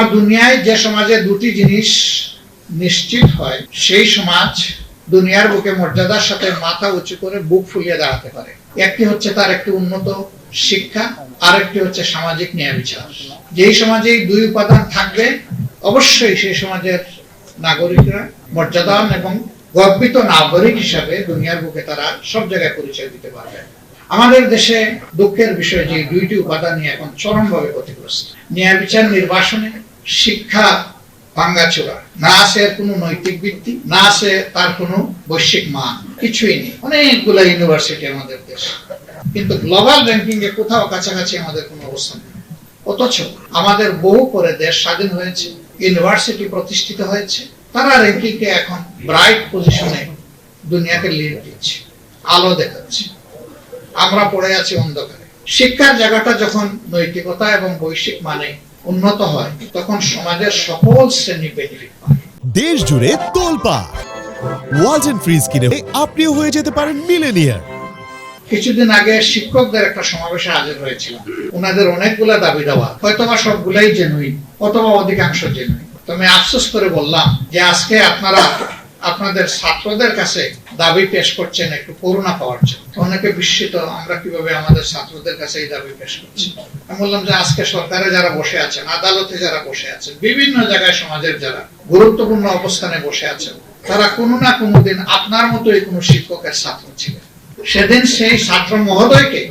আমার দুনিয়ায় যে সমাজে দুটি জিনিস নিশ্চিত হয় সেই সমাজ দুনিয়ার বুকে মর্যাদার সাথে মাথা উঁচু করে বুক ফুলিয়ে দাঁড়াতে পারে। একটি হচ্ছে তার একটি উন্নত শিক্ষা, আর একটি হচ্ছে সামাজিক ন্যায় বিচার। যেই সমাজে দুই উপাদান থাকবে অবশ্যই সেই সমাজের নাগরিকরা মর্যাদাবান এবং গর্বিত নাগরিক হিসাবে দুনিয়ার বুকে তারা সব জায়গায় পরিচয় দিতে পারবে। আমাদের দেশে দুঃখের বিষয় যে দুইটি উপাদান নিয়ে এখন চরমভাবে ক্ষতিগ্রস্ত। ন্যায় বিচার নির্বাসনে শিক্ষা ভাঙ্গাচোরা, না আছে এর কোনো নৈতিক ভিত্তি, না আছে তার কোনো বৈশ্বিক মান, কিছুই নেই। অনেকগুলো ইউনিভার্সিটি আমাদের দেশে, কিন্তু গ্লোবাল র্যাঙ্কিং এ কোথাও কাছাকাছি আমাদের কোনো অবস্থান নেই। অথচ আমাদের বহু পরে দেশ স্বাধীন হয়েছে, ইউনিভার্সিটি প্রতিষ্ঠিত হয়েছে, তারা র্যাঙ্কিং এ এখন ব্রাইট পজিশনে দুনিয়াকে লিড দিচ্ছে, আলো দেখাচ্ছে। আমরা পড়ে আছি অন্ধকারে। শিক্ষার জায়গাটা যখন নৈতিকতা এবং বৈশ্বিক মানে উন্নত হয়, তখন সমাজের সকল শ্রেণী বেনিফিট পায়। দেশ জুড়ে তোলপাড় ওয়ালটন ফ্রিজ কিনে আপনিও হয়ে যেতে পারেন মিলেনিয়ার। কিছুদিন আগে শিক্ষকদের একটা সমাবেশে হাজির হয়েছিলাম। ওনাদের অনেকগুলা দাবি দেওয়া, হয়তোবা সবগুলাই জেনুইন অথবা অধিকাংশ জেনুইন। তবে আফসোস করে বললাম যে আজকে আপনারা আপনাদের ছাত্রদের কাছে দাবি পেশ করছেন একটু করুণা পাওয়ার জন্য। অনেকে বিস্মিত, আমরা কিভাবে আমাদের ছাত্রদের কাছে এই দাবি পেশ করছি। আমি বললাম যে আজকে সরকারে যারা বসে আছেন, আদালতে যারা বসে আছেন, বিভিন্ন জায়গায় সমাজের যারা গুরুত্বপূর্ণ অবস্থানে বসে আছেন, তারা কোনো না কোনো দিন আপনার মতোই কোনো শিক্ষকের ছাত্র ছিলেন। সেদিন সেই ছাত্র মহোদয়কে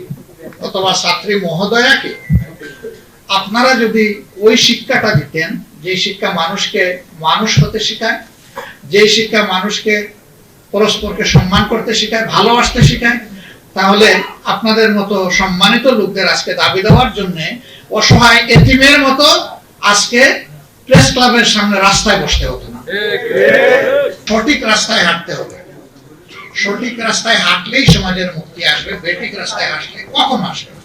অথবা ছাত্রী মহোদয়াকে আপনারা যদি ওই শিক্ষাটা দিতেন, যে শিক্ষা মানুষকে মানুষ হতে শেখায়, যে শিক্ষা মানুষকে পরস্পরকে সম্মান করতে শেখায়, ভালোবাসতে শেখায়, তাহলে আপনাদের মতো সম্মানিত লোকদের আজকে দাবি দেওয়ার জন্য অসহায় এতিমের মতো আজকে প্রেস ক্লাবের সামনে রাস্তায় বসতে হতো না। সঠিক রাস্তায় হাঁটতে হবে। সঠিক রাস্তায় হাঁটলেই সমাজের মুক্তি আসবে, বেঠিক রাস্তায় হাঁটলে কখনো আসবে না।